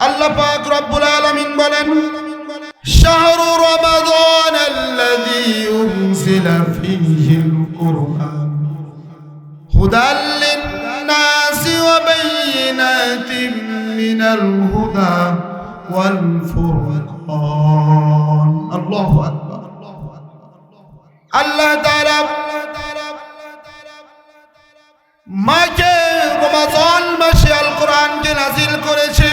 আল্লাহ পাক রব্বুল আলামিন বলেন, শাহরু রমাদান আল্লাযী উনজিলা ফীহিল কুরআন হুদাল লিন-নাসি ওয়া বায়িনাতিন মিনাল হুদা ওয়াল ফুরকান। আল্লাহু আকবার। আল্লাহ তাআলা মাকে রমাদান মাসে আল কোরআনকে নাযিল করেছে।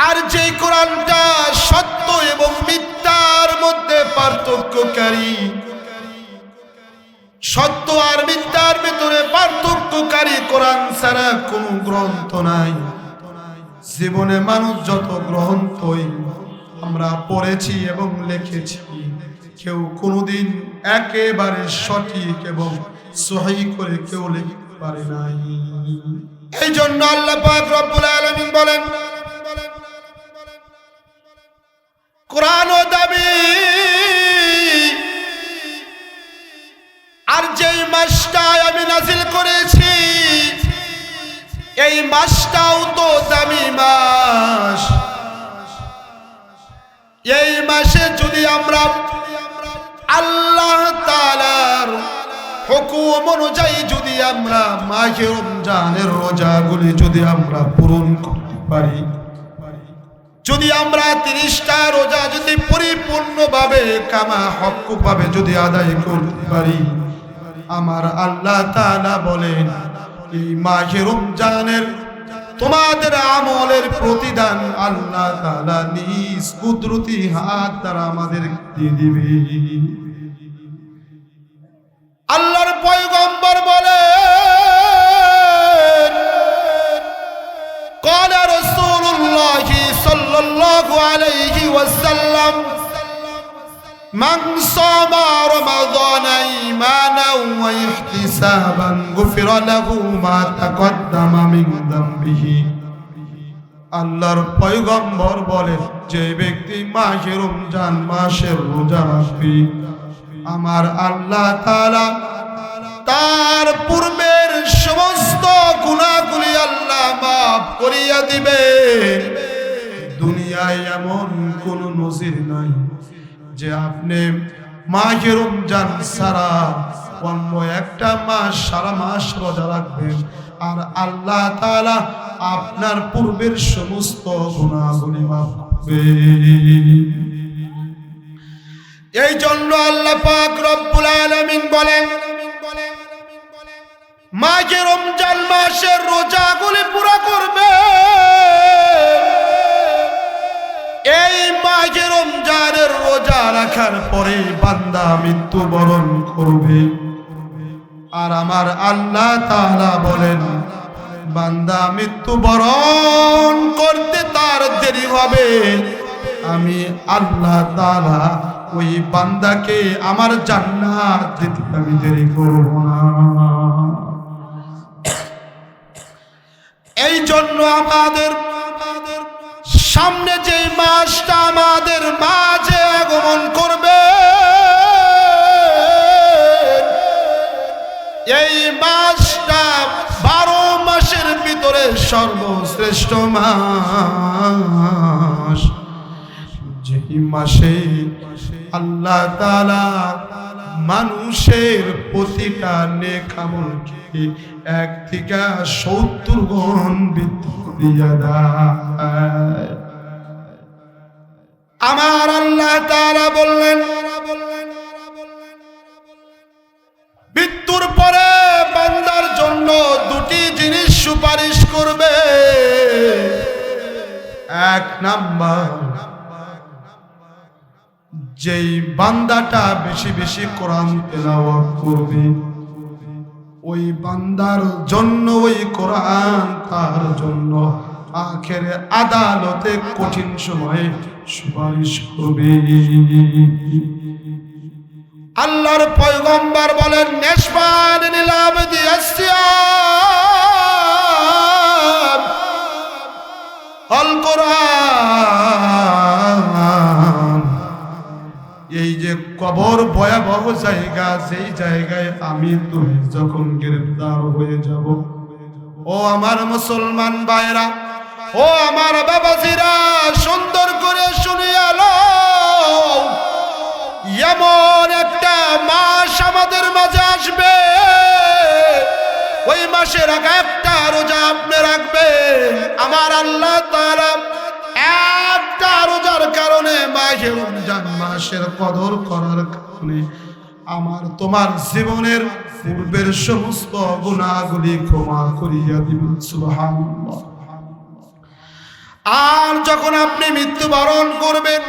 আর যে কোরআনটা সত্য এবং মিথ্যার মধ্যে পার্থক্যকারী, সত্য আর মিথ্যার ভিতরে পার্থক্যকারী কোরআন ছাড়া কোনো গ্রন্থ নাই। জীবনে মানুষ যত গ্রন্থই আমরা পড়েছি এবং লিখেছি, কেউ কোনোদিন একেবারে সঠিক এবং সহিহ করে কেউ লিখতে পারে নাই। এই জন্য আল্লাহ পাক রব্বুল আলামিন বলেন, কোরআন ও দাবি আর যেই মাসটা আমি নাযিল করেছি এই মাসটাও তো দামি মাস। এই মাসে যদি আমরা আল্লাহ তাআলার হুকুম অনুযায়ী যদি আমরা মাহে রমজানের রোজাগুলি যদি আমরা পূরণ করতে পারি, যদি আমরা 30টা রোজা যদি পরিপূর্ণভাবে কামা হকভাবে যদি আদায় করতে পারি, আমার আল্লাহ তাআলা বলেন এই মাহে রমজানের তোমাদের আমলের প্রতিদান আল্লাহ তাআলা নিজ কুদরতি হাত দ্বারা আমাদের দিয়ে দিবে। আল্লাহর পয়গম্বর বলেন, ক্বালা রাসূলুল্লাহি সাল্লাল্লাহু আলাইহি ওয়াসাল্লাম, মান সামা রমাদানা ঈমানান ওয়া ইহতিসাবান গুফিরা লাহু মা তাকদ্দামা মিন যামবিহি। আল্লাহর পয়গম্বর বলেন, যে ব্যক্তি মাহে রমজান মাসের রোজা রাখবে, আমার আল্লাহ তাআলা তার পূর্বের সমস্ত গুনাহগুলি আল্লাহ মাফ করিয়া দিবে। দুনিয়ায় এমন কোন নজির নাই যে আপনি মাহে রমজান ছাড়া অন্য একটা মাস সারা মাস রোজা রাখবেন আর আল্লাহ তাআলা আপনার পূর্বের সমস্ত গুনাহগুলি মাফ করবে। এই জন্য আল্লাহ পাক রব্বুল আলামিন বলেন, মাহে রমজান মাসের রোজাগুলি পুরা করবে। এই মাহে রমজানের রোজা রাখার পরে বান্দা মৃত্যুবরণ করবে, আর আমার আল্লাহ তাআলা বলেন বান্দা মৃত্যুবরণ করতে তার দেরি হবে, আমি আল্লাহ তাআলা ওই বান্দাকে আমার জান্নাত দিতে আমি দেরি করব না। এই জন্য আমাদের সামনে যে মাসটা আমাদের মাঝে আগমন করবে, এই মাসটা 12 মাসের ভিতরে সর্বশ্রেষ্ঠ মাস। যেই মাসে আল্লাহ তাআলা মানুষের প্রতিটা নেক আমলকে 1 থেকে 70 গুণ বৃদ্ধি দিয়া দেয়। আমার আল্লাহ তাআলা বললেন, মৃত্যুর পরে বান্দার জন্য 2টি জিনিস সুপারিশ করবে। 1 নাম্বার, যেই বান্দাটা বেশি বেশি কোরআন তেলাওয়াত করবে, ওই বান্দার জন্য ওই কোরআন তার জন্য আখেরে আদালতে কঠিন সময়ে সুপারিশ করবে। আল্লাহর পয়গম্বর বলেন, নিসবান লিল আবদি আসসিয়াম আল কোরআন। এই যে কবর ভয়াবহ জায়গা, সেই জায়গায় আমি তুমি যখন গ্রেফতার হয়ে যাব, ও আমার মুসলমান ভাইরা, ও আমার বাবাজিরা, সুন্দর করে শুনিয়া লও, এমন একটা মাস আমাদের মাঝে আসবে, ওই মাসের আগে একটা রোজা আপনি রাখবেন। আমার আল্লাহ তাআলা একটা রোজার কারণে মাহে রমজান মাসের কদর করার কারণে আমার তোমার জীবনের পূর্বের সমস্ত গুনাহগুলি ক্ষমা করিয়া দিবেন। সুবহানাল্লাহ। আর যখন আপনি মৃত্যুবরণ করবেন,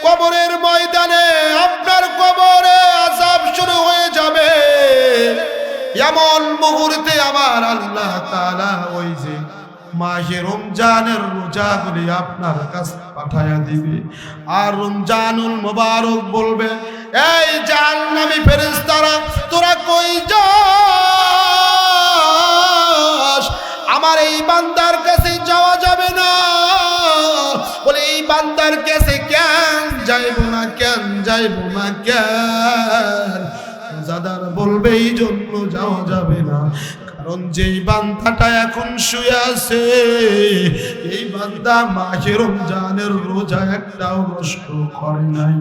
কবরের ময়দানে আপনার কবরে আযাব শুরু হয়ে যাবে। এমন মুহূর্তে আমার আল্লাহ তাআলা ওই যে মাহে রমজানের রোজাগুলি আপনার কাছে পাঠায়া দিবে। আর রমজানুল মুবারক বলবে, এই জাহান্নামী ফেরেশতারা, তোরা কই যাস? আমার এই বান্দার কাছে যাওয়া যাবে না। বলে, এই বান্দার কাছে কেন যাইব না, কেন যাইব না, কেন? রোজাদার বলবে, এই জন্য যাওয়া যাবে না, কারণ যেই বান্দাটা এখন শুয়ে আছে, এই বান্দা মাহে রমজানের রোজা একটাও নষ্ট করে নাই।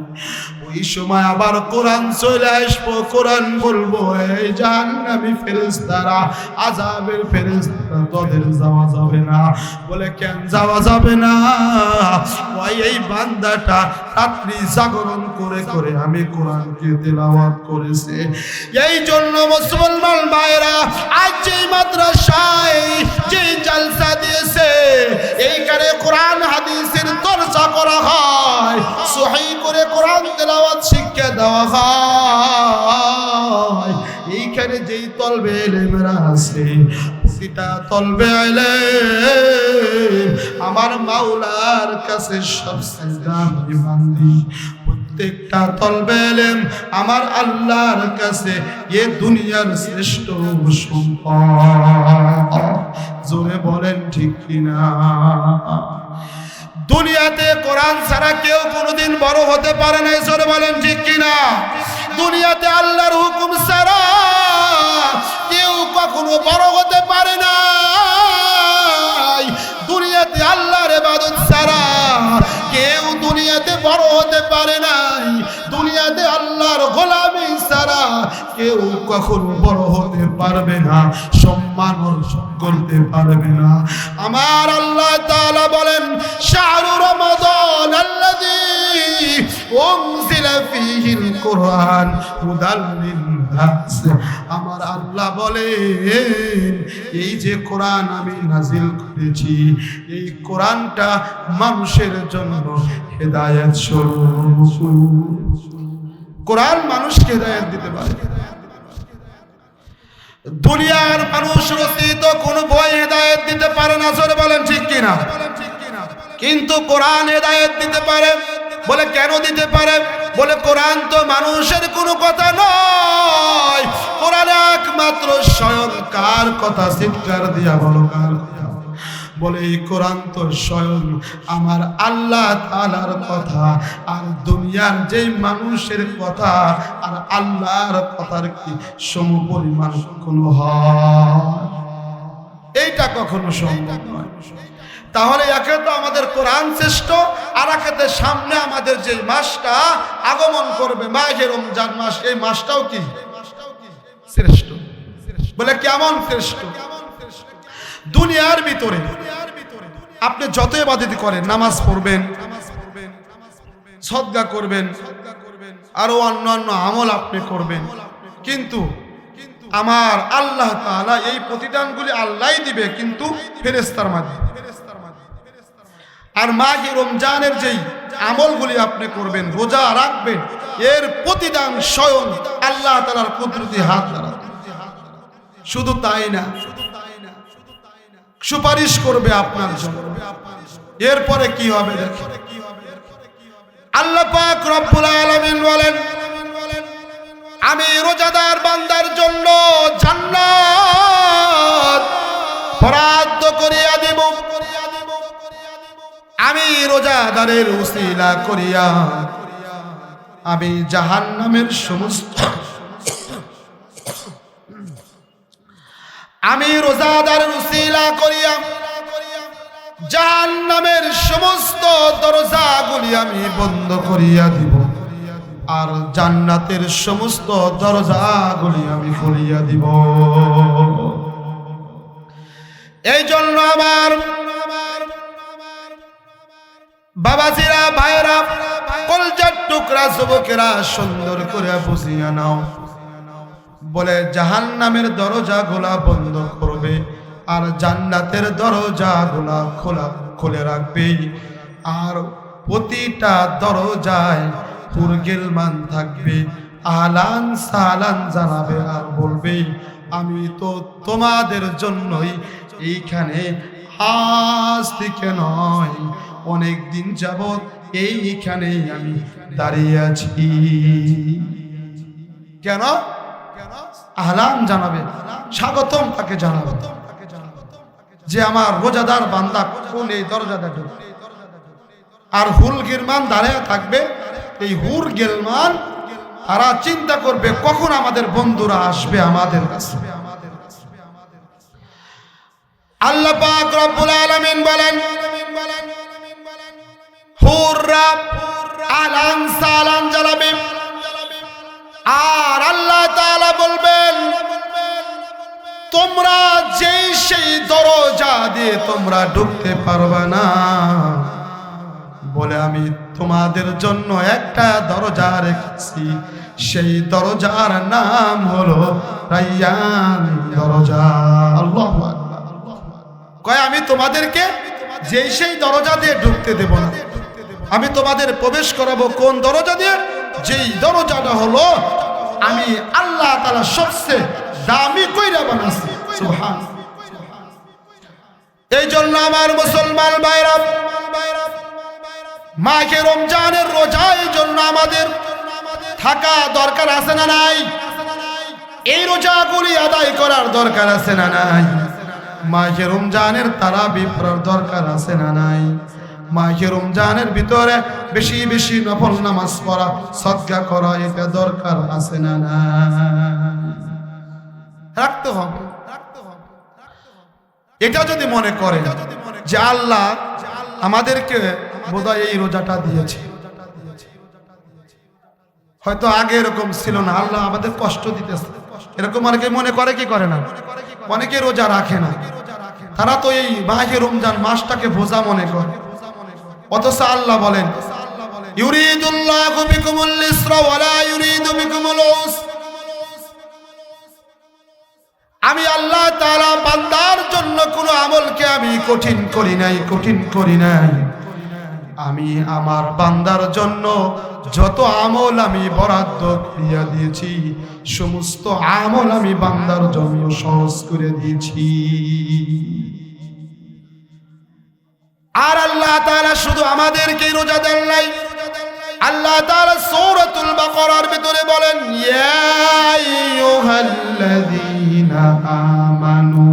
ওই সময় আবার কোরআন চলে আসবো, কোরআন বলবো, এই জাহান্নামী ফেরেশতারা, আযাবের ফেরেশতারা, তোদের যাওয়া যাবে না। বলে, কেন যাওয়া যাবে না? ওই এই বান্দাটা রাত্রি জাগরণ করে করে আমি কোরআনকে তেলাওয়াত করেছে। এই জন্য মুসলমান ভাইরা, আজ যেই মাদ্রাসায় যেই জালসা দিয়েছে, এইখানে কোরআন হাদিসের চর্চা করা হয়, সহিহ করে কোরআন তেলাওয়াত শিক্ষা দেওয়া হয়। এইখানে যেই তলবে ইলমেরা আছে, প্রতিটা তলবে ইলম আমার মাওলার কাছে সবচেয়ে দামি বান্দি। প্রত্যেকটা তলবে ইলম আমার আল্লাহর কাছে এ দুনিয়ার শ্রেষ্ঠ সম্পদ। জোরে বলেন ঠিক কিনা? দুনিয়াতে কোরআন ছাড়া কেউ কোনোদিন বড় হতে পারে না। জোরে বলেন ঠিক কিনা? দুনিয়াতে আল্লাহর হুকুম ছাড়া কেউ কখনো বড় হতে পারে না। দুনিয়াতে আল্লাহর ইবাদত ছাড়া কেউ দুনিয়াতে বড় হতে পারে নাই। দুনিয়াতে আল্লাহর গোলামি ছাড়া কেউ কখনো বড় হতে পারবে না, সম্মান অর্জন করতে পারবে না। আমার আল্লাহ তাআলা বলেন, শাহরু রমাদান আল্লাযী উনজিলা ফীহিল কুরআন হুদাল লিন-নাস। আমার আল্লাহ বলেন, এই যে কোরআন আমি নাজিল করেছি, এই কোরআনটা মানুষের জন্য হেদায়েত স্বরূপ। কোরআন মানুষকে হেদায়েত দিতে পারে। দুনিয়ার মানুষ রচিত কোন বই হেদায়েত দিতে পারে না। জোরে বলেন ঠিক কিনা? কিন্তু কোরআন হেদায়েত দিতে পারে। বলে, কেন দিতে পারে? বলে, কোরআন তো মানুষের কোনো কথা নয়, কোরআন একমাত্র স্বয়ং কার কথা? চিৎকার দিয়া বলো, কার কথা? বলে, এই কোরআন তো স্বয়ং আমার আল্লাহ তাআলার কথা। আর দুনিয়ার যেই মানুষের কথা আর আল্লাহর কথার কি সমপরিমাণ কখনো হয়? এইটা কখনো সম্ভব নয়। তাহলে একে তো আমাদের কোরআন শ্রেষ্ঠ, আর একেতে সামনে আমাদের যে মাসটা আগমন করবে, মাহে রমজান মাস, এই মাসটাও কি শ্রেষ্ঠ। বলে, কেমন শ্রেষ্ঠ? দুনিয়ার ভিতরে আপনি যত ইবাদত করেন, নামাজ পড়বেন, সদকা করবেন, আরো অন্যান্য আমল আপনি করবেন, কিন্তু আমার আল্লাহ তাআলা এই প্রতিদানগুলি আল্লাহই দিবে, কিন্তু ফেরেশতার মাধ্যমে। আর মাহে রমজানের যেই আমলগুলি আপনি করবেন, রোজা রাখবেন, এর প্রতিদান স্বয়ং আল্লাহ তাআলার কুদরতি হাত দ্বারা। শুধু তাই না, সুপারিশ করবে আপনার জন্য। এরপরে কি হবে দেখেন, আল্লাহ পাক রব্বুল আলামিন বলেন, আমি রোজাদার বান্দার জন্য জান্নাত বরাদ্দ করিয়া দেব। আমি রোজাদারের উসিলা করিয়া আমি জাহান্নামের সমস্ত আমি রোজাদারের উসিলা করিয়া জাহান্নামের সমস্ত দরজাগুলি আমি বন্ধ করিয়া দিব, আর জান্নাতের সমস্ত দরজাগুলি আমি খুলিয়া দিব। এই জন্য আমার বাবাজিরা, ভাইরা, কলজার টুকরা যুবকেরা সুন্দর করে বুঝিয়া নাও। বলে জাহান্নামের দরজাগুলা বন্ধ করবে আর জান্নাতের দরজাগুলা খুলে রাখবে, আর প্রতিটা দরজায় হুরগিলমান থাকবে, আহলান সালান জানাবে আর বলবে আমি তো তোমাদের জন্যই এইখানে আজ থেকে নয় অনেক দিন যাবত এইখানে আমি দাঁড়িয়ে আছি। কেন? আহলান জানাবে, স্বাগতম তাকে জানাবে যে আমার রোজাদার বান্দা কোন এই দরজাটা ঢুকবে। আর হুল গিলমান দাঁড়িয়ে থাকবে, এই হুর গিলমান তারা চিন্তা করবে কখন আমাদের বন্ধুরা আসবে আমাদের কাছে। আল্লাহ পাক রব্বুল আলামিন বলেন হুররা আলান সালান জানাবে, আর আল্লাহ তাআলা বলবেন তোমরা যেই সেই দরজা দিয়ে তোমরা ঢুকতে পারবে না, বলে আমি তোমাদের জন্য একটা দরজা রেখেছি, সেই দরজার নাম হলো রায়্যান দরজা। আল্লাহু আকবার। কয় আমি তোমাদেরকে যেই সেই দরজা দিয়ে ঢুকতে দেব না, আমি তোমাদের প্রবেশ করাবো কোন দরজা দিয়ে? যেই দরজাটা হলো আমি আল্লাহ তাআলা সবচেয়ে দামি কইরা বানাইছি। সুবহানাল্লাহ। এই জন্য আমার মুসলমান ভাইরা, মাহে রমজানের রোজা এই জন্য আমাদের থাকা দরকার আছে না নাই? এই রোজাগুলি আদায় করার দরকার আছে না নাই? মাহে রমজানের তারাবিহ পড়ার দরকার আছে না নাই? মাহে রমজানের ভিতরে বেশি বেশি নফল নামাজ পড়া, সদকা করা, এটা দরকার আছে না নাই? রাখতে হবে। এটা যদি মনে করে যে আল্লাহ আমাদেরকে বোধহয় এই রোজাটা দিয়েছে, হয়তো আগে এরকম ছিল না, আল্লাহ আমাদের কষ্ট দিতেছে, এরকম অনেকে মনে করে কি করে না? অনেকে রোজা রাখে না, তারা তো এই মাহে রমজান মাসটাকে বোঝা মনে করে। অথচ আল্লাহ বলেন ইউরিদুল্লাহু বিকুমুল ইসরা ওয়া লা ইউরিদু বিকুমুল উসর। আমি আল্লাহ তাআলা বান্দার জন্য কোনো আমলকে আমি কঠিন করি নাই। আমি আমার বান্দার জন্য যত আমল আমি বরাদ্দ করিয়া দিয়েছি, সমস্ত আমল আমি বান্দার জন্য সহজ করে দিয়েছি। আর আল্লাহ তাআলা শুধু আমাদেরকে রোজা দেন নাই, আল্লাহ তাআলা সূরাতুল বাকারার ভিতরে বলেন ইয়া আইয়ুহাল্লাযীনা আমানু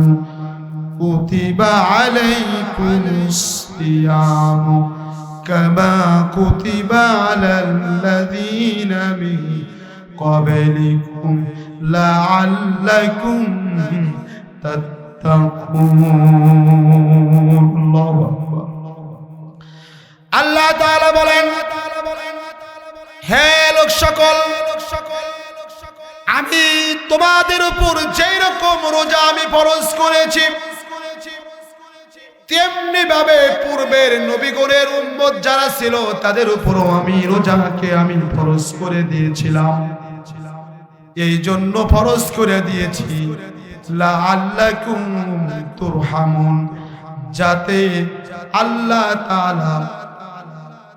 কুতিবা আলাইকুমুস সিয়ামু কামা কুতিবা আলাল্লাযীনা মিন ক্বাবলিকুম লাআল্লাকুম তাত্তাকুন। আল্লাহু আকবার। আল্লাহ তাআলা বলেন হে লোক সকল, আমি তোমাদের উপর যেই রকম রোজা আমি ফরজ করেছি, তেমনি ভাবে পূর্বের নবীগণের উম্মত যারা ছিল তাদের উপরও আমি রোজাকে আমি ফরজ করে দিয়েছিলাম। এই জন্য ফরজ করে দিয়েছি লাআল্লাকুম তুরহামুন, যাতে আল্লাহ তাআলা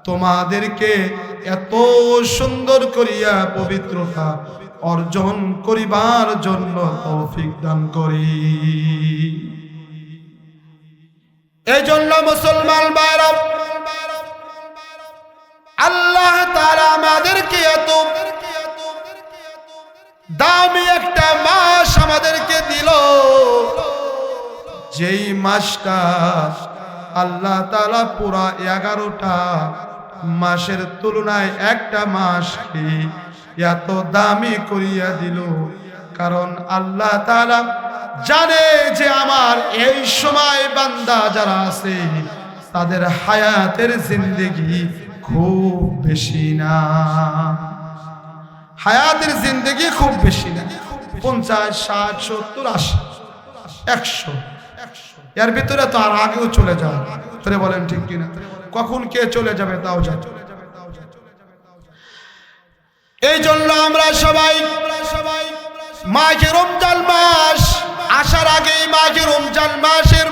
তোমাদেরকে এত সুন্দর করিয়া পবিত্রতা অর্জন করিবার জন্য তৌফিক দান করি। এই জন্য মুসলমান ভাইরা, আল্লাহ তাআলা আমাদেরকে এত দামি একটা মাস আমাদেরকে দিল, যেই মাসটা আল্লাহ তাআলা পুরা 11টা মাসের তুলনায় একটা মাসকে এত দামি করিয়া দিল। কারণ আল্লাহ তাআলা জানে যে আমার এই সময় বান্দা যারা আছে তাদের হায়াতের জিন্দেগি খুব বেশি না, হায়াতের জিন্দেগি খুব বেশি না, 50, 60, 70, 80, 100, এর ভিতরে তো আর আগেও চলে যায়। তোরে বলেন ঠিক কিনা? কখন কে চলে যাবে তাও জানে। এই জন্য আমরা সবাই মাহে রমজান মাস আসার আগেই মাহে রমজান মাসের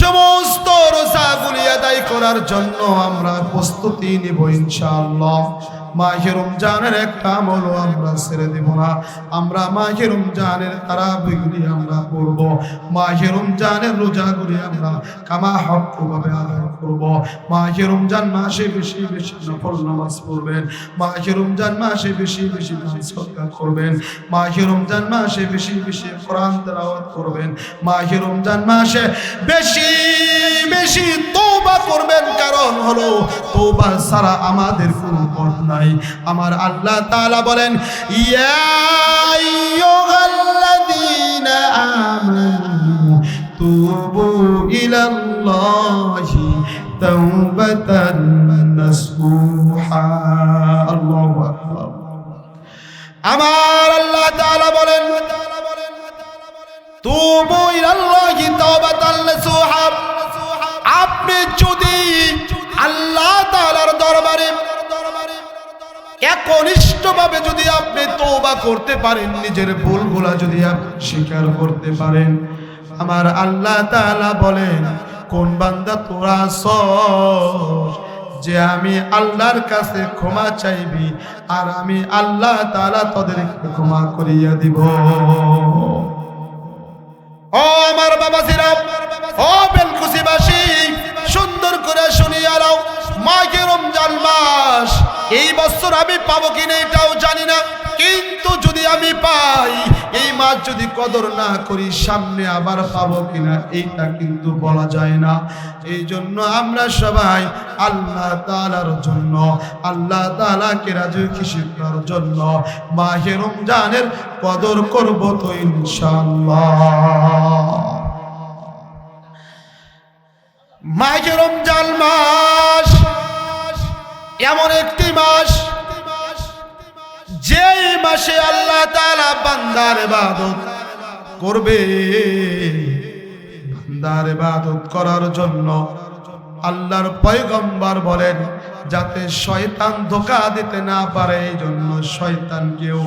সমস্ত রোজাগুলি আদায় করার জন্য আমরা প্রস্তুতি নিব ইনশাআল্লাহ। মাহে রমজানের একটা আমলও আমরা ছেড়ে দেব না। আমরা মাহে রমজানের তারাবিগুলি আমরা পড়ব, মাহে রমজানের রোজাগুলি আমরা কামা হকভাবে আদায় করব। মাহে রমজান মাসে বেশি বেশি নফল নামাজ পড়বেন, মাহে রমজান মাসে বেশি বেশি দান সদকা করবেন, মাহে রমজান মাসে বেশি বেশি কোরআন তেলাওয়াত করবেন, মাহে রমজান মাসে বেশি বেশি তওবা করবেন। কারণ হলো তওবা ছাড়া আমাদের কোনো পথ নাই। আমার আল্লাহ তাআলা বলেন, ইয়া আইয়ুহাল্লাযীনা আমানু তুবু ইলাল্লাহি তাওবাতান নাসুহা। আল্লাহু আকবার। আমার আল্লাহ তাআলা বলেন, তুবু ইলাল্লাহি তাওবাতান নাসুহা। আপনি যদি আল্লাহ তাআলার দরবারে একনিষ্ঠভাবে যদি আপনি তওবা করতে পারেন, নিজের ভুলগুলা যদি আপনি স্বীকার করতে পারেন, আমার আল্লাহ তাআলা বলেন, কোন বান্দা তোরা যে আমি আল্লাহর কাছে ক্ষমা চাইবি আর আমি আল্লাহ তাআলা তাদেরকে ক্ষমা করিয়া দিব। ও আমার বাবাজিরা, ও বেলকুচিবাসী, সুন্দর করে শুনিয়া নাও। মাহে রমজান মাস এই বছর আমি পাবো কিনা এটাও জানি না, কিন্তু যদি আমি পাই, এই মাস যদি কদর না করি, সামনে আবার পাবো কিনা এইটা কিন্তু বলা যায় না। এই জন্য আমরা সবাই আল্লাহ তাআলার জন্য, আল্লাহ তাআলাকে রাজি খুশি করার জন্য মাহে রমজানের কদর করব তো ইনশাআল্লাহ। মাহে রমজান মাস এমন একটি মাস, যেই মাসে আল্লাহ তাআলা বান্দার ইবাদত করবে। বান্দার ইবাদত করার জন্য আল্লাহর পয়গম্বর বলেন, যাতে শয়তান ধোঁকা দিতে না পারে, এই জন্য শয়তানকেও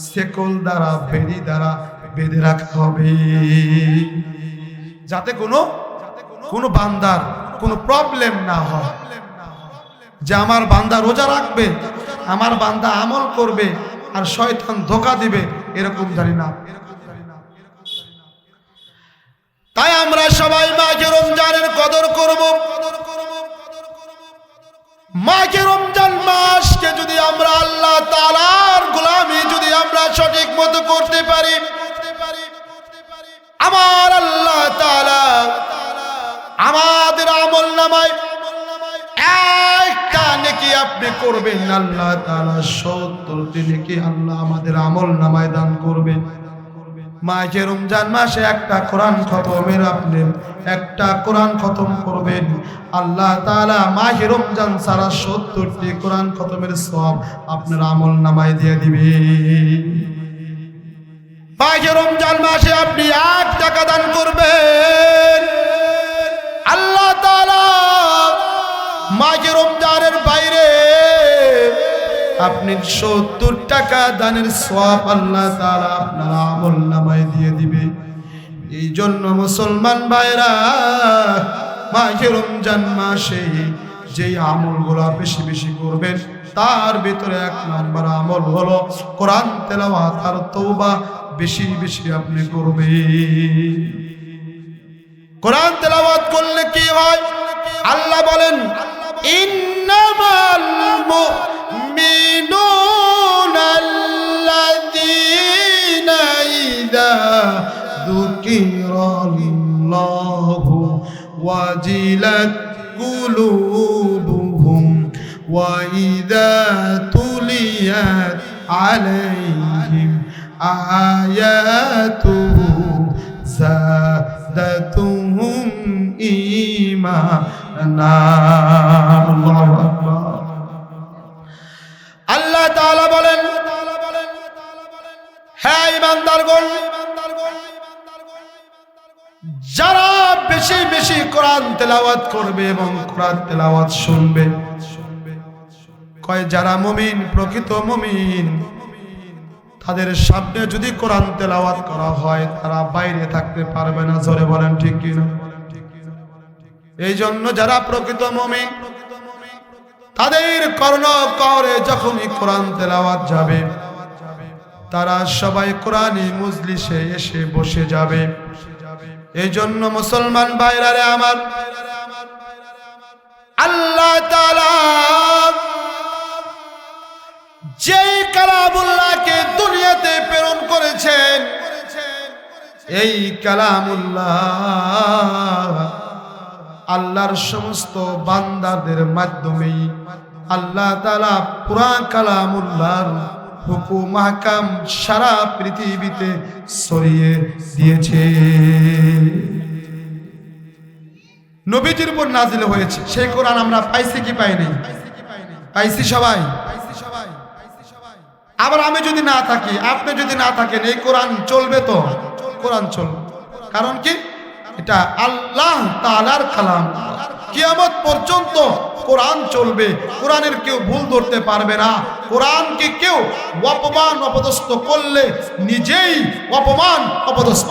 শেকল দ্বারা, বেড়ি দ্বারা বেঁধে রাখতে হবে, যাতে কোনো বান্দার কোনো প্রবলেম না হয়। যে আমার বান্দা রোজা রাখবে, আমার বান্দা আমল করবে আর শয়তান ধোঁকা দিবে, এরকম জানি না। তাই আমরা সবাই মাহে রমজানের কদর করব। মাহে রমজান মাসকে যদি আমরা আল্লাহ তাআলার গোলামি যদি আমরা সঠিক মতো করতে পারি, আমার আল্লাহ তাআলা আমাদের আমল নামায় একটা নেকি আপনি করবেন, আল্লাহ তাআলা 70টি নেকি আল্লাহ আমাদের আমল নামায় দান করবেন। মাহে রমজান মাসে একটা কোরআন খতমের আপনি একটা কোরআন খতম করবেন, আল্লাহ তাআলা মাহে রমজান সারা 70টি কোরআন খতমের সওয়াব আপনার আমল নামায় দিয়ে দিবে। মাহে রমজান মাসে আপনি 1 টাকা দান করবেন, আল্লাহ তাআলা মাহে রমজানের বাইরে আপনি 70 টাকা দানের সওয়াব আল্লাহ তাআলা আপনার আমল নামায় দিয়ে দিবে। এই জন্য মুসলমান ভাইরা, মাহে রমজান মাসে যেই আমলগুলো বেশি বেশি করবেন, তার ভিতরে 1 নম্বর আমল হলো কোরআন তেলাওয়াত আর তওবা বেশি বেশি আপনি করবেন। কোরআন তেলাওয়াত করলে কি হয়? আল্লাহ বলেন, ইন্নামাল মুমিনুনা আল্লাযীনা ইযা যুকিরাল্লাহু ওয়াজিলাত কুলুবুহুম ওয়া ইযা তুলিয়াত আলাইহিম আয়াতুহু যাদাতুহুম ঈমানা না। আল্লাহু আকবার। আল্লাহ তাআলা বলেন, হ্যাঁ ঈমানদারগণ, যারা বেশি বেশি কোরআন তেলাওয়াত করবে এবং কোরআন তেলাওয়াত শুনবে, কয় যারা মুমিন, প্রকৃত মুমিন, তাদের সামনে যদি কোরআন তেলাওয়াত করা হয় তারা বাইরে থাকতে পারবে না। জোরে বলেন ঠিক কিনা? এই জন্য যারা প্রকৃত মুমিন তাদের কর্ণকরে যখনই কোরআন তেলাওয়াত যাবে তারা সবাই কোরআনী মজলিসে এসে বসে যাবে। এই জন্য মুসলমান ভাইরা রে আমার, আল্লাহ তাআলা যেই কালামুল্লাহকে দুনিয়াতে প্রেরণ করেছেন, এই কালামুল্লাহ আল্লাহর সমস্ত বান্দাদের মাধ্যমেই আল্লাহ তাআলা পুরা কালামুল্লাহর হুকুম আহকাম সারা পৃথিবীতে ছড়িয়ে দিয়েছে। নবীজির উপর নাজিল হয়েছে সেই কোরআন আমরা পাইছি কি পাই নাই? পাইছি সবাই। আবার আমি যদি না থাকি, আপনি যদি না থাকেন, এই কোরআন চলবে তো? কোরআন চলবে। কারণ কি? এটা আল্লাহ তাআলার কালাম। কিয়ামত পর্যন্ত কোরআন চলবে। কোরআনের কেউ ভুল ধরতে পারবে না। কোরআনকে কেউ অপমান অপদস্থ করলে নিজেই অপমান অপদস্থ।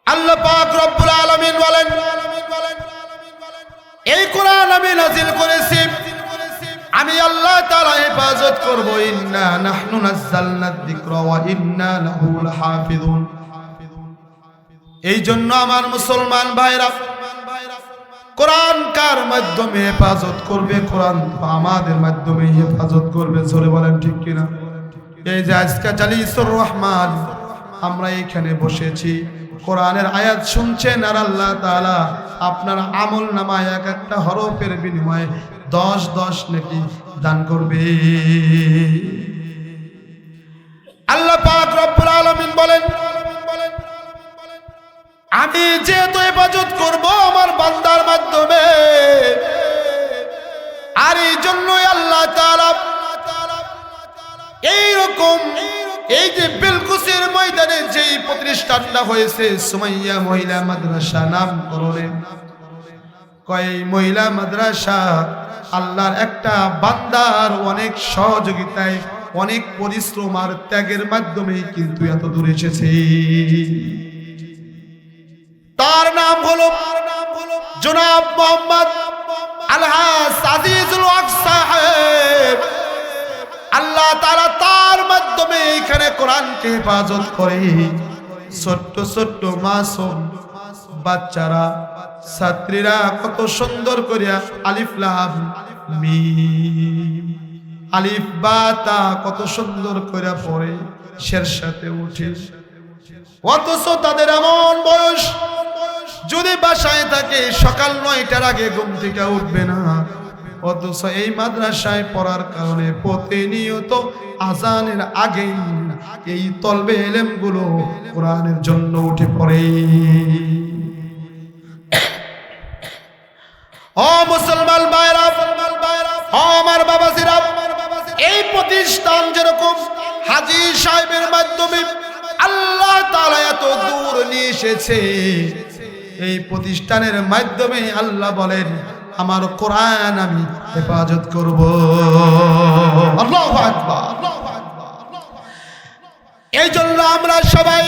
আল্লাহ পাক রব্বুল আলামিন বলেন, এই কোরআন আমি নাযিল করেছি, আমি আল্লাহ তাআলা হেফাজত করব। ইন্না নাহনু নাযালনা যিকরা ওয়া ইন্না লাহু লাহাফিজুন। এই জন্য আমার মুসলমান ভাইরা, কোরআন কার মাধ্যমে হেফাজত করবে? কোরআন আমাদের মাধ্যমে হেফাজত করবে। জোরে বলেন ঠিক কিনা? এই যে আজকে জালিসুর রহমান আমরা এখানে বসেছি, কোরআনের আয়াত শুনছেন, আর আল্লাহ তাআলা আপনার আমল নামায় এক একটা হরফের বিনিময়ে 10 নেকি দান করবে। আল্লাহ পাক রব্বুল আলামিন বলেন, আমি যেহেতু হেফাজত করব আমার বান্দার মাধ্যমে, আর এই জন্যই আল্লাহ তাআলা এইরকম এই যে বেলকুসের ময়দানে যেই প্রতিষ্ঠানটা হয়েছে সুমাইয়া মহিলা মাদ্রাসা নামকরণে, কয় মহিলা মাদ্রাসা আল্লাহর একটা বান্দার অনেক সহযোগিতায়, অনেক পরিশ্রম আর ত্যাগের মাধ্যমে কিন্তু এত দূর এসেছে। তার নাম হলো জনাব মোহাম্মদ আলহাজ আজিজুল হক সাহেব। আল্লাহ তাআলা তার মাধ্যমে এখানে কোরআনকে হেফাজত করে। ছোট্ট ছোট্ট মাসুম বাচ্চারা, ছাত্রীরা কত সুন্দর করিয়া আলিফ লাম মিম, আলিফ বা তা কত সুন্দর করিয়া পড়ে, শের সাথে উঠে। অথচ তাদের এমন বয়স, যদি বাসায় থাকে সকাল 9টার আগে ঘুম থেকে উঠবে না। অথচ এই মাদ্রাসায় পড়ার কারণে প্রতিনিয়ত আজানের আগেই এই তলবে ইলম গুলো কোরআনের জন্য উঠে পড়ে। ও মুসলমান ভাইরা, ও আমার বাবাজিরা, এই প্রতিষ্ঠান যেরকম হাজী সাহেবের মাধ্যমে আল্লাহ তাআলা এত দূর নিয়ে এসেছে, এই প্রতিষ্ঠানের মাধ্যমে আল্লাহ বলেন আমার কোরআন আমি হেফাজত করব। আল্লাহু আকবার। এই জন্য আমরা সবাই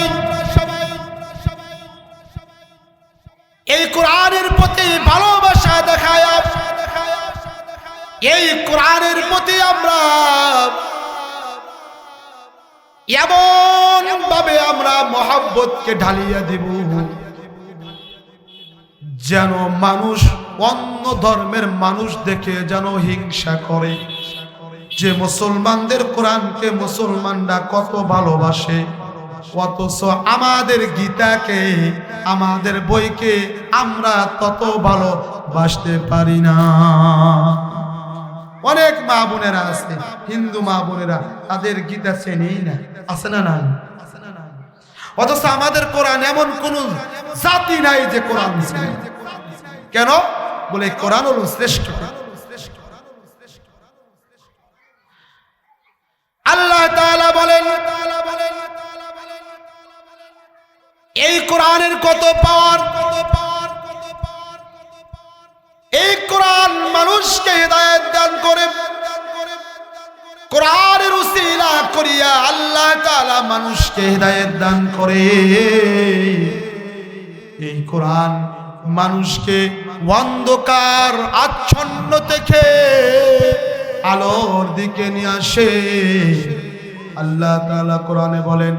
এই কোরআনের প্রতি ভালোবাসা দেখায়, এই কোরআনের প্রতি আমরা এমন ভাবে আমরা মহব্বতকে ঢালিয়ে দেব যেন মানুষ, অন্য ধর্মের মানুষ দেখে যেন হিংসা করে যে মুসলমানদের কোরআনকে মুসলমানরা কত ভালোবাসে, অথচ আমাদের গীতাকে, আমাদের বইকে আমরা তত ভালোবাসতে পারি না। অনেক মা বোনেরা আছে, হিন্দু মা বোনেরা, তাদের গীতা চেনেই না, আছে না নাই? অথচ আমাদের কোরআন এমন কোন জাতি নাই যে কোরআন চিনে। কেন? বলে কোরআন হলো শ্রেষ্ঠ। আল্লাহ তাআলা বলেন এই কোরআনের কত পাওয়ার, এই কোরআন মানুষকে হিদায়াত দান করে। কোরআনের উসিলা করিয়া আল্লাহ তাআলা মানুষকে হিদায়াত দান করে। এই কোরআন মানুষকে অন্ধকার আচ্ছন্ন থেকে আলোর দিকে নিয়ে আসে। আল্লাহ তাআলা কোরআনে বলেন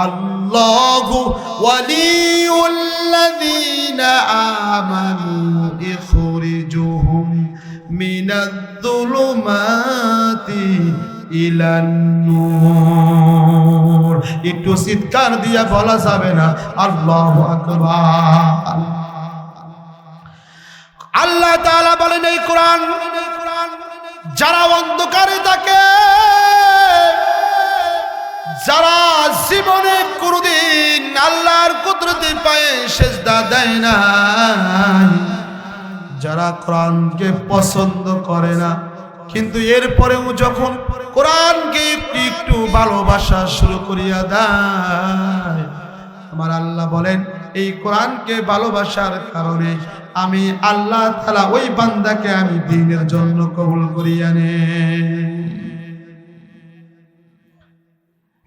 আল্লাহু ওয়ালিউল্লাযীনা আমানু ইখরিজুহুম মিনায-যুলুমাতি ইলান নূর। একটু চিৎকার দিয়া বলা যাবে না আল্লাহু আকবার। আল্লাহ তাআলা বলেন এই কোরআন যারা অন্ধকারে থাকে, যারা জীবনে কোনদিন আল্লাহর কুদরতি পায়ে সেজদা দেয় না, যারা কোরআনকে পছন্দ করে না, কিন্তু এরপরেও যখন কোরআনকে একটু একটু ভালোবাসা শুরু করিয়া দেয়, আমার আল্লাহ বলেন এই কোরআনকে ভালোবাসার কারণে আমি আল্লাহ তাআলা ওই বান্দাকে আমি দ্বীনের জন্য কবুল করিয়া নেই।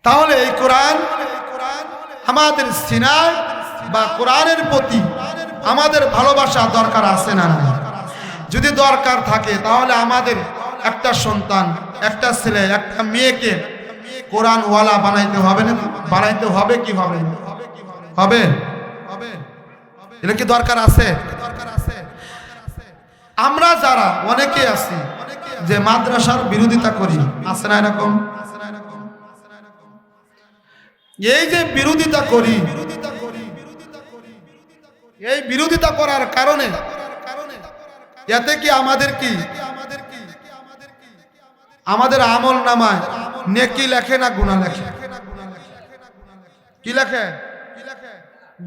তাহলে এই কোরআন আমাদের সিনায় বা কোরআনের প্রতি আমাদের ভালোবাসা দরকার আছে না? যদি দরকার থাকে তাহলে আমাদের একটা সন্তান, একটা ছেলে, একটা মেয়েকে কোরআনওয়ালা বানাইতে হবে না? বানাইতে হবে কি হবে? হবে? এটা কি দরকার আছে? আমরা যারা অনেকে আছি যে মাদ্রাসার বিরোধিতা করি, আছে না এরকম? এই যে বিরোধিতা করি, এই বিরোধিতা করার কারণে এতে কি আমাদের কি আমাদের আমল নামায় নেকি লেখে না গুনাহ লেখে? কি লেখে?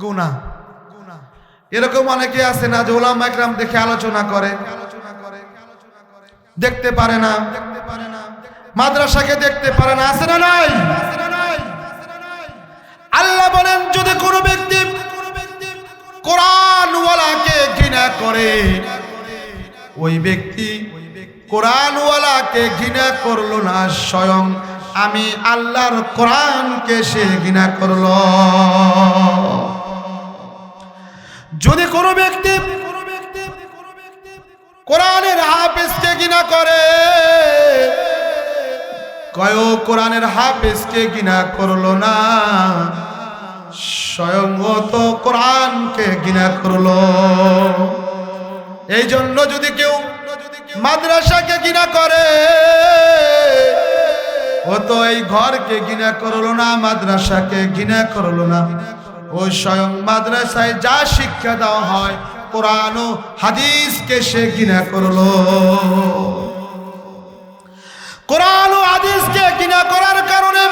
গুনাহ। এরকম অনেকে আছে না যে উলামা ইকরাম দেখে আলোচনা করে, দেখতে পারে না, মাদ্রাসাকে দেখতে পারে না, আছে না নাই? আল্লাহ বলেন যদি কোনো ব্যক্তি কোরআনওয়ালাকে ঘৃণা করে, ওই ব্যক্তি কোরআনওয়ালাকে ঘৃণা করলো না, স্বয়ং আমি আল্লাহর কোরআনকে সে ঘৃণা করলো। যদি কোনো ব্যক্তি কোরআনের হাফেজকে ঘৃণা করে, কয় কোরআনের হাফেজকে ঘৃণা করলো না, স্বয়ং ও তো কোরআনকে ঘৃণা করলো। এই জন্য যদি কেউ মাদ্রাসাকে ঘৃণা করে, ও তো এই ঘরকে ঘৃণা করলো না, মাদ্রাসাকে ঘৃণা করলো না, ও স্বয়ং মাদ্রাসায় যা শিক্ষা দেওয়া হয় কোরআন ও হাদিসকে সে ঘৃণা করলো। কোরআন ও হাদিসকে ঘৃণা করার কারণে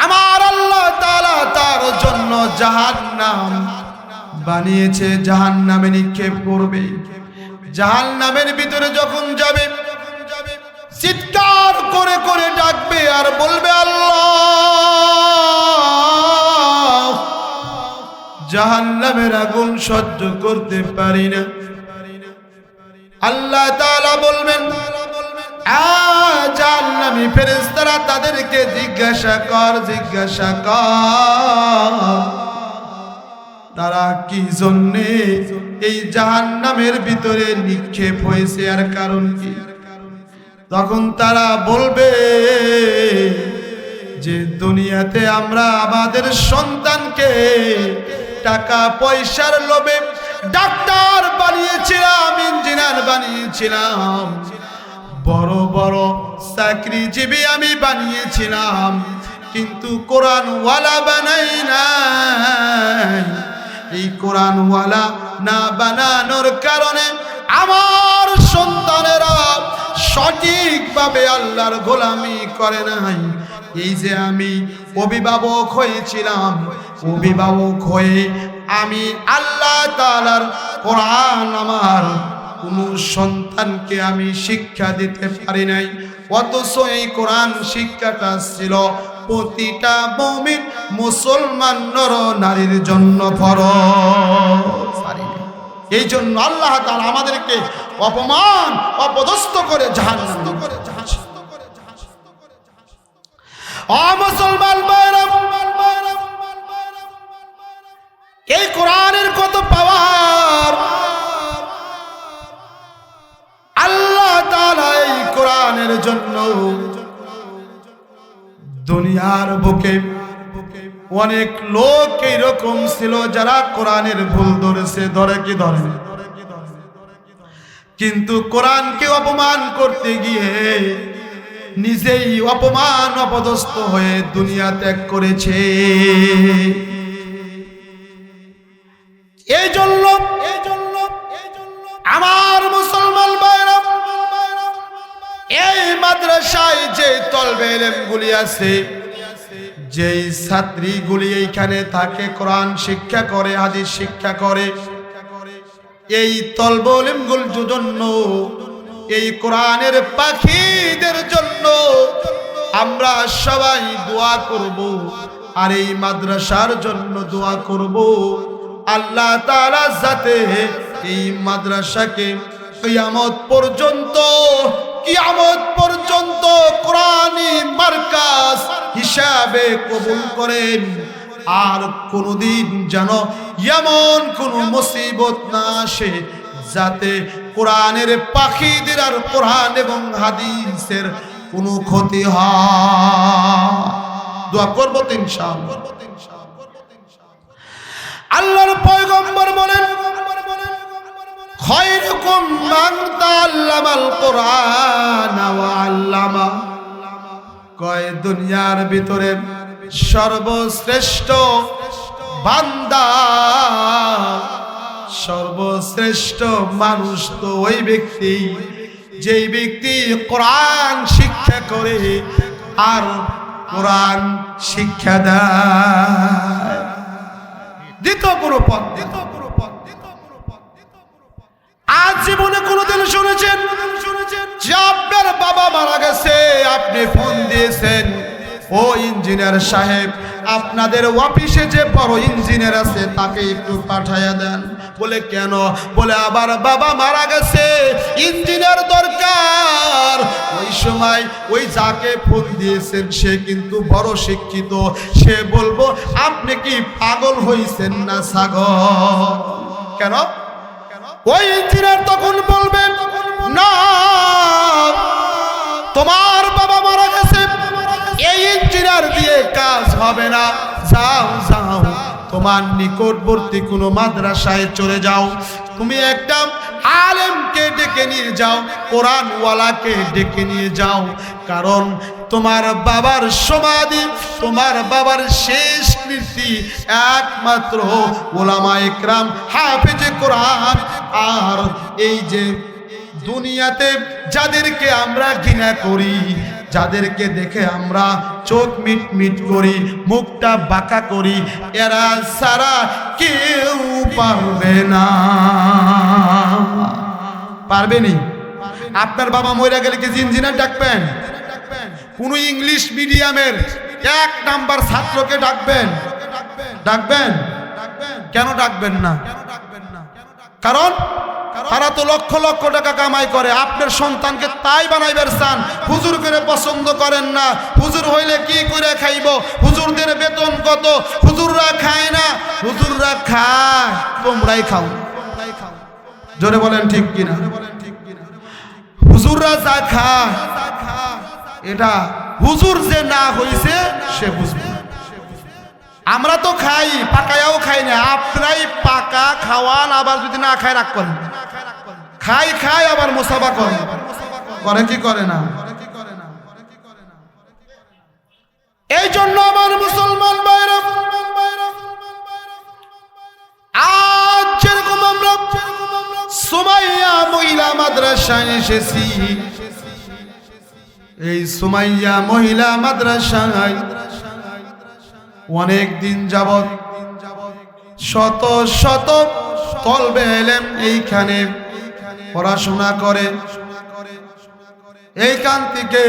আমার আল্লাহ তাআলা তার জন্য জাহান্নাম বানিয়েছে, জাহান্নামে নিক্ষেপ করবে। জাহান্নামের ভিতরে যখন যাবে চিৎকার করে করে ডাকবে আর বলবে আল্লাহ, জাহান্নামের আগুন সহ্য করতে পারি না। আল্লাহ তাআলা বলবেন জাহান্নামী ফেরেশতারা তাদেরকে জিজ্ঞাসা কর তারা কি জন্যে এই জাহান্নামের ভিতরে নিক্ষেপ হয়েছে, আর কারণ কি? তখন তারা বলবে যে দুনিয়াতে আমরা আমাদের সন্তানকে টাকা পয়সার লোভে ডাক্তার বানিয়েছিলাম, ইঞ্জিনিয়ার বানিয়েছিলাম, বড় বড় চাকরিজীবী আমি বানিয়েছিলাম, কিন্তু কোরআনওয়ালা বানাই নাই। এই কোরআনওয়ালা না বানানোর কারণে আমার সন্তানেরা সঠিকভাবে আল্লাহর গোলামি করে নাই। এই যে আমি অভিভাবক হয়েছিলাম, অভিভাবক হয়ে আমি আল্লাহ তাআলার কোরআন আমার কোনো সন্তানকে আমি শিক্ষা দিতে পারি নাই, অথচ এই কোরআন শিক্ষাটা ছিল প্রতিটা মুমিন মুসলমান নর নারীর জন্য ফরজ। এই জন্য আল্লাহ তাআলা আমাদেরকে অপমান অপদস্থ করে জাহান্নামে মুসলমান ভাইরা, এই কোরআনের কত পাওয়ার! আল্লাহ তাআলা এই কোরআনের জন্য দুনিয়ার বুকে অনেক লোক এইরকম ছিল যারা কোরআনের ভুল ধরেছে, ধরে কি ধরে, কিন্তু কোরআনকে অপমান করতে গিয়ে নিজেই অপমান অপদস্থ হয়ে দুনিয়া ত্যাগ করেছে। এই জন্য আমার মুসলমান ভাইরা, এই মাদ্রাসায় যে তলবে ইলমগুলি আছে, যেই ছাত্রীগুলি এইখানে থাকে কোরআন শিক্ষা করে, হাদিস শিক্ষা করে, এই তলবে ইলমগুলোর জন্য, এই কোরআনের পাখিদের জন্য আমরা সবাই দোয়া করব, আর এই মাদ্রাসার জন্য দোয়া করব আল্লাহ তাআলা যাতে এই মাদ্রাসাকে কিয়ামত পর্যন্ত কোরআনী মার্কাজ হিসাবে কবুল করেন, আর কোনদিন যেন এমন কোন মুসিবত না আসে যাতে কোরআনের পাখিদের আর কোরআন এবং হাদিসের কোনো ক্ষতি হয়। দোয়া করব তো ইনশাআল্লাহ। আল্লাহর পয়গম্বর বলেন, খায়রুকুম মান তাআল্লামাল কোরআন ওয়া আল্লামা, কয় দুনিয়ার ভিতরে সর্বশ্রেষ্ঠ বান্দা, সর্বশ্রেষ্ঠ মানুষ তো ওই ব্যক্তি যেই ব্যক্তি কোরআন শিক্ষা করে আর কোরআন শিক্ষা দেয়। দ্বিতীয় কোনো পথ, আজ জীবনে কোনোদিন শুনেছেন যে আপনার বাবা মারা গেছে, আপনি ফোন দিয়েছেন, ও ইঞ্জিনিয়ার সাহেব আপনাদের অফিসে যে বড় ইঞ্জিনিয়ার আছে তাকে একটু পাঠাইয়া দেন। বলে কেন? বলে আবার বাবা মারা গেছে, ইঞ্জিনিয়ার দরকার। ওই সময় ওই যাকে ফোন দিয়েছেন সে কিন্তু বড় শিক্ষিত, সে বলবো আপনি কি পাগল হইছেন না ছাগল? কেন? ওই ইঞ্জিনিয়ার তখন বলবে না, তোমার বাবা মারা গেছে, এই ইঞ্জিনিয়ার দিয়ে কাজ হবে না, যাও যাও তোমার নিকটবর্তী কোনো মাদ্রাসায় চলে যাও, তুমি একটা আলেমকে ডেকে নিয়ে যাও, কোরআনওয়ালাকে ডেকে নিয়ে যাও, কারণ তোমার বাবার সমাধি, তোমার বাবার শেষ কীর্তি একমাত্র ওলামায়ে কেরাম হাফেজে কোরআন। আর এই যে দুনিয়াতে যাদেরকে আমরা ঘৃণা করি, যাদেরকে দেখে আমরা চোখ মিট মিট করি, মুখটা বাঁকা করি, এরা সারা কেউ পারবে না। পারবেনি? আপনার বাবা মরে গেলে কি ইঞ্জিনিয়ার ডাকবেন? কোন ইংলিশ মিডিয়ামের 1 নাম্বার ছাত্রকে ডাকবেন? ডাকবেন? কেন ডাকবেন না? কারণ তারা তো লক্ষ লক্ষ টাকা কামাই করে, আপনার সন্তানকে তাই বানাইবার চান। হুজুর করে পছন্দ করেন না, হুজুর হইলে কি করে খাইব, হুজুরদের বেতন কত, হুজুররা খায় না, হুজুররা খায়, তোমরাই খাও। জোরে বলেন ঠিক কিনা? হুজুররা যা খায় এটা হুজুর যে না হইছে সে বুঝবে। আমরা তো খাই, পাকায়াও খাই না, আপনারাই পাকা খাওয়ান, আবার যদি না খায় রাগ করেন। খাই খাই আবার মোসাফা করে, করে কি করে না? এই জন্য আমার মুসলমান ভাইরা, আজ যেরকম আমরা সুমাইয়া মহিলা মাদ্রাসায় এসেছি, এই সুমাইয়া মহিলা মাদ্রাসায় অনেক দিন যাবত শত শত তলবে ইলম এইখানে পড়াশোনা করে, এইখান থেকে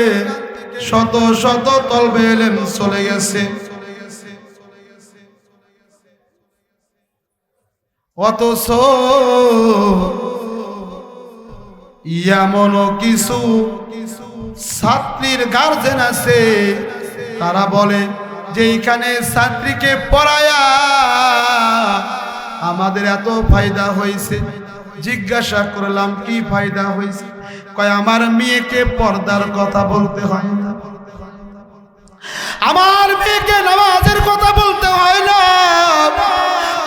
শত শত তলবে ইলম চলে গেছে। অথচ এমনও কিছু ছাত্রীর গার্জেন আছে, তারা বলে যে এইখানে ছাত্রীকে পড়ায়া আমাদের এত ফায়দা হয়েছে। জিজ্ঞাসা করলাম কি ফায়দা হয়েছে? কয় আমার মেয়েকে পর্দার কথা বলতে হয় না, আমার মেয়েকে নামাজের কথা বলতে হয় না,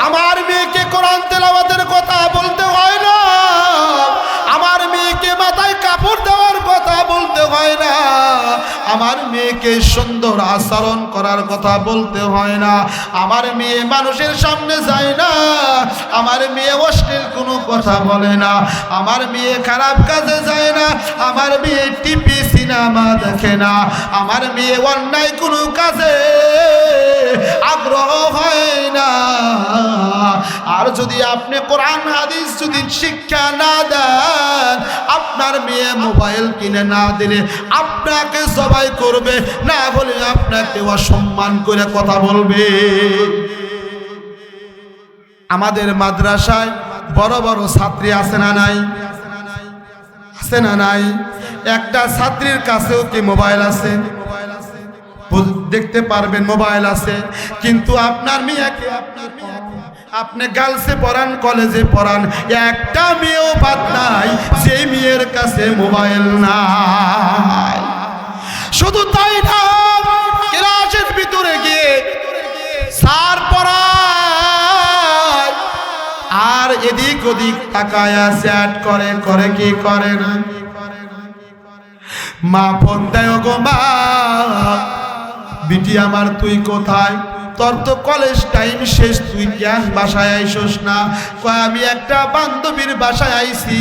আমার মেয়েকে কোরআন তেলাওয়াতের কথা বলতে হয় না, আমার মেয়েকে মাথায় কাপড় দেওয়ার কথা বলতে হয় না, আমার মেয়েকে সুন্দর আচরণ করার কথা বলতে হয় না, আমার মেয়ে মানুষের সামনে যায় না, আমার মেয়ে অশ্লীল কোনো কথা বলে না, আমার মেয়ে খারাপ কাজে যায় না, আমার মেয়ে টিভি সিনেমা দেখে না, আমার মেয়ে অন্যায় কোনো কাজে আগ্রহ হয় না। আর যদি আপনি কোরআন হাদিস যদি শিক্ষা না দেন, আপনার মেয়ে মোবাইল কিনে না দিলে আপনাকে সবাই করবে, না বলে আপনাকে অসম্মান করে কথা বলবে। আমাদের মাদ্রাসায় বড় বড় ছাত্রী আছে না নাই? আছে না নাই? একটা ছাত্রীর কাছেও কি মোবাইল আছে? দেখতে পারবেন মোবাইল আছে, কিন্তু আপনার মেয়েকে আপনি গার্লসে পড়ান, কলেজে পড়ান, একটা মেয়েও বাদ নাই সেই মেয়ের কাছে মোবাইল নাই। শুধু তাই না, ক্লাসের ভিতরে গিয়ে স্যার পড়ায় আর এদিক ওদিক তাকায় চ্যাট করে, করে কি করে না? মা ফোন দেয়, গো মা বিটি আমার তুই কোথায়? তোর তো কলেজ টাইম শেষ, তুই কেন বাসায় আইসোস না? কয় আমি একটা বান্ধবীর বাসায় আইছি।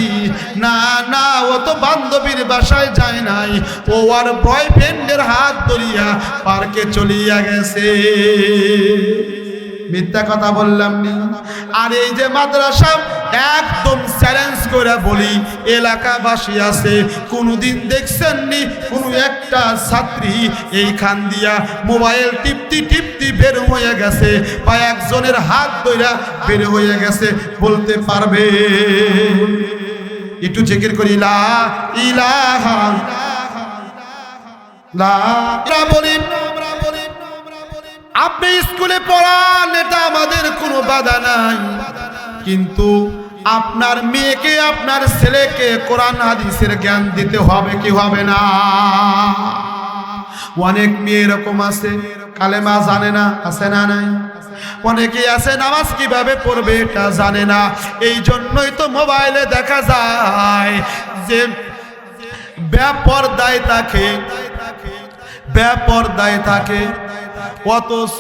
না না, ও তো বান্ধবীর বাসায় যায় নাই, ও আর বয়ফ্রেন্ডের হাত ধরিয়া পার্কে চলিয়া গেছে। মিথ্যা কথা বললাম নি? আর এই যে মাদ্রাসা, একদম চ্যালেঞ্জ করে বলি, এলাকাবাসী আছে, কোনদিন দেখছেন নি কোনো একটা ছাত্রী এইখান দিয়া মোবাইল টিপতি টিপতি বের হয়ে গেছে বা একজনের হাত ধইরা বের হয়ে গেছে? বলতে পারবে? একটু জিকির করি লা ইলাহা লা বলি। আপনি স্কুলে পড়ান, এটা আমাদের কোনো বাধা নাই, কিন্তু আপনার মেয়েকে আপনার ছেলেকে কোরআন হাদিসের জ্ঞান দিতে হবে কি হবে না? অনেক মেয়ে এরকম আছে কালেমা জানে না, আছে না নাই? অনেকে আছে নামাজ কিভাবে পড়বে এটা জানে না। এই জন্যই তো মোবাইলে দেখা যায় যে বেপরদায় থাকে, অথচ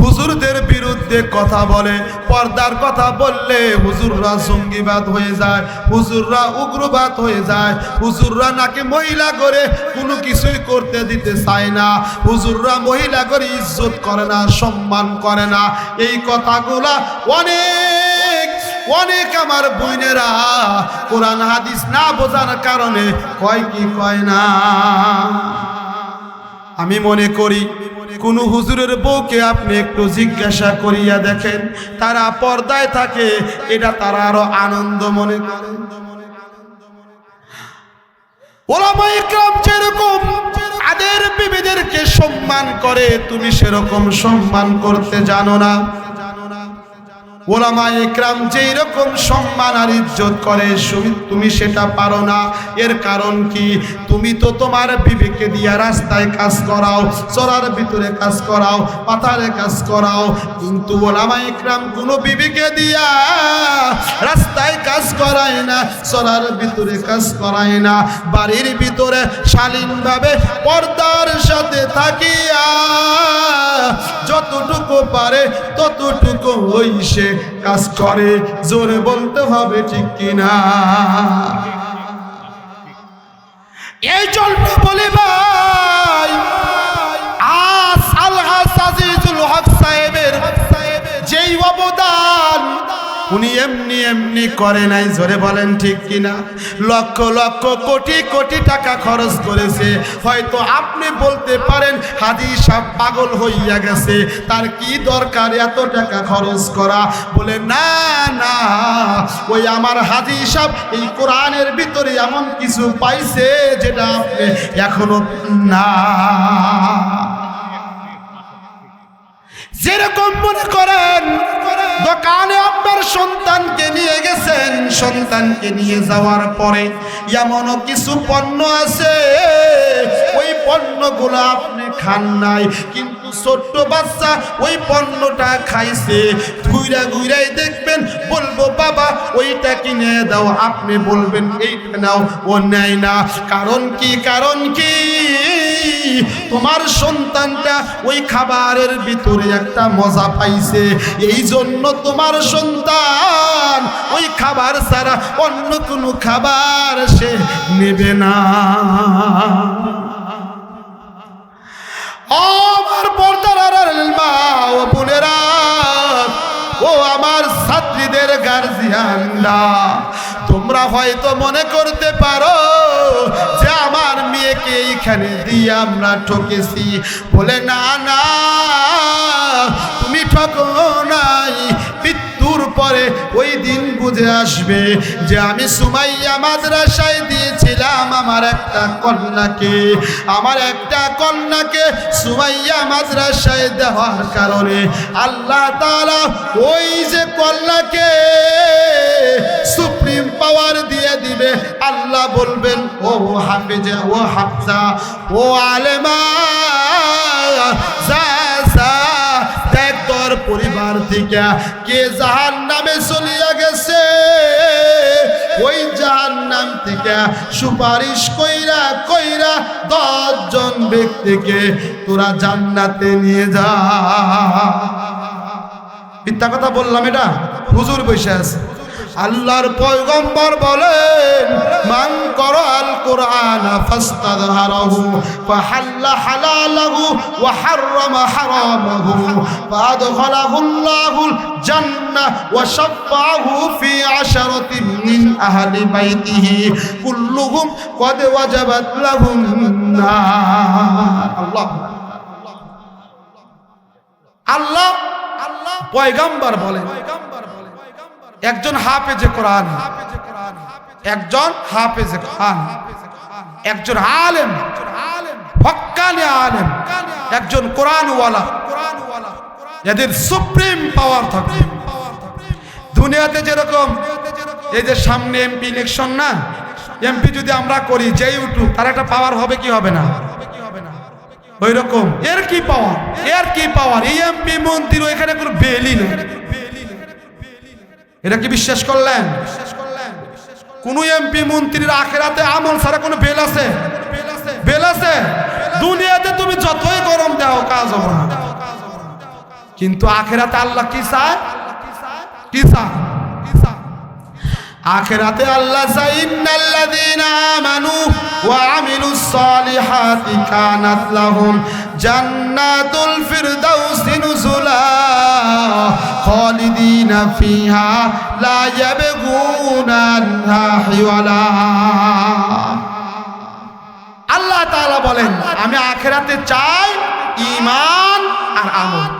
হুজুরদের বিরুদ্ধে কথা বলে। পর্দার কথা বললে হুজুররা জঙ্গিবাদ হয়ে যায়, হুজুররা উগ্রবাদ হয়ে যায়, হুজুররা নাকি মহিলা করে কোনো কিছুই করতে দিতে চায় না, হুজুররা মহিলা করে ইজ্জত করে না, সম্মান করে না। এই কথাগুলা অনেক আমার বোনেরা কোরআন হাদিস না বোঝার কারণে কয় কি কয় না। আমি মনে করি কোন হুজুরের বউকে আপনি একটু জিজ্ঞাসা করিয়া দেখেন, তারা পর্দায় থাকে, এটা তারা আরো আনন্দ মনে করে। ওলামায়ে কেরাম যেরকম তাদের বিবিদেরকে সম্মান করে, তুমি সেরকম সম্মান করতে জানো না। ওলামায়ে কেরাম যেই রকম সম্মান আর ইজ্জত করে তুমি সেটা পারো না। এর কারণ কি? তুমি তো তোমার বিবেকে দিয়া রাস্তায় কাজ করাও, চরার ভিতরে কাজ করাও, পাথারে কাজ করাও, কিন্তু ওলামায়ে কেরাম কোনো বিবেকে দিয়া রাস্তায় কাজ করায় না, চরার ভিতরে কাজ করায় না। বাড়ির ভিতরে শালীনভাবে পর্দার সাথে থাকিয়া যতটুকু পারে ততটুকু ওই সে কাজ করে। জোরে বলতে হবে ঠিক কিনা? এই জন্য বলি ভাই, আজ আলহাজ আজিজুল হক সাহেবের যেই অবদান উনি এমনি এমনি করে নাই, জোরে বলেন ঠিক কিনা? লক্ষ লক্ষ কোটি কোটি টাকা খরচ করেছে। হয়তো আপনি বলতে পারেন হাজী সাহেব পাগল হইয়া গেছে, তার কি দরকার এত টাকা খরচ করা? বলে না না, ওই আমার হাজী সাহেব এই কোরআনের ভিতরে এমন কিছু পাইছে যেটা আপনি এখনো না। যেরকম মনে করেন দোকানে আপনার সন্তানকে নিয়ে গেছেন, সন্তানকে নিয়ে যাওয়ার পরে এমনও কিছু পণ্য আছে ওই পণ্যগুলো আপনি খান নাই, কিন্তু ছোট্ট বাচ্চা ওই পণ্যটা খাইছে। ঘুরা ঘুরাই দেখবেন, বলবো বাবা ওইটা কিনে দাও, আপনি বলবেন এইটা নাও, ও নেয় না। কারণ কি? কারণ কি? তোমার সন্তানটা ওই খাবারের ভিতরে একটা মজা পাইছে, এই জন্য তোমার সন্তান ওই খাবার ছাড়া অন্য কোনো খাবার সে নেবে না। আমার পর্দার মা ও বোনেরা, ও আমার ছাত্রীদের গার্জিয়ানরা, তোমরা হয়তো মনে করতে পারো যে আমার মেয়েকে এইখানে দিয়ে আমরা ঠকেছি। বলে না না, তুমি ঠকো নাই। মৃত্যুর পরে ওই দিন বুঝে আসবে যে আমি সুমাইয়া মাদ্রাসায় দিয়েছিলাম আমার একটা কন্যাকে সুমাইয়া মাদ্রাসায় দেওয়ার কারণে আল্লাহ তাআলা ওই যে কন্যাকে সুপ্রিম পাওয়ার দিয়ে দিবে। আল্লাহ বলবেন ও হাফেজা, ও হাফজা, ও আলেমা, দেখ তোর পরিবার থেকে কে জাহান্নামে চলিয়া গেছে, ওই জাহান্নাম থেকে সুপারিশ কইরা কইরা 10 জন ব্যক্তিকে তোরা জান্নাতে নিয়ে যা। মিথ্যা কথা বললাম? এটা হুজুর বসে আছে। আল্লাহর পয়গম্বর বলেন মান করাল কোরআন ফাস্তাযহারাহু ফাহাল্লা হালালাহু ওয়া হাররামা হারামাহু ফাআদখালাহুল্লাহুল জান্নাহ ওয়া শাফাআহু ফি আশারাতিন মিন আহলি বাইতিহি কুল্লুহুম ক্বাদ ওয়াজাবাত লাহুম নার। আল্লাহ পয়গম্বর বলেন একজন হাফেজে কোরআন, একজন হাফেজে কোরআন, একজন আলেম, হক্কানি আলেম, একজন কোরআনওয়ালা, এদের সুপ্রিম পাওয়ার থাকে। দুনিয়াতে যেরকম এই যে সামনে এমপি ইলেকশন না, এমপি যদি আমরা করি যেই উঠুক তার একটা পাওয়ার হবে কি হবে না? ওই রকম এর কি পাওয়ার, এর কি পাওয়ার? এই এমপি মন্ত্রী ওইখানে কোনো বেলই নেই। এটা কি বিশ্বাস করলেন? কোন এমপি মন্ত্রীর আখিরাতে আমল ছাড়া কোনো বেল আছে? বেল আছে? দুনিয়াতে তুমি যতই গরম দাও কাজ হবে না, কিন্তু আখিরাতে আল্লাহ কি চায়? কি চায়? আখিরাতে আল্লাহ চায় ইন্নাল্লাযীনা আমানু ওয়া আমিলুস সালিহাতি কানাত লাহুম জান্নাতুল ফিরদাউসি নুজুলা খালিদিনা ফিহা লা ইয়াবগুনা আনহা হিওয়ালা। আল্লাহ তাআলা বলেন আমি আখিরাতে চাই ঈমান আর আমল।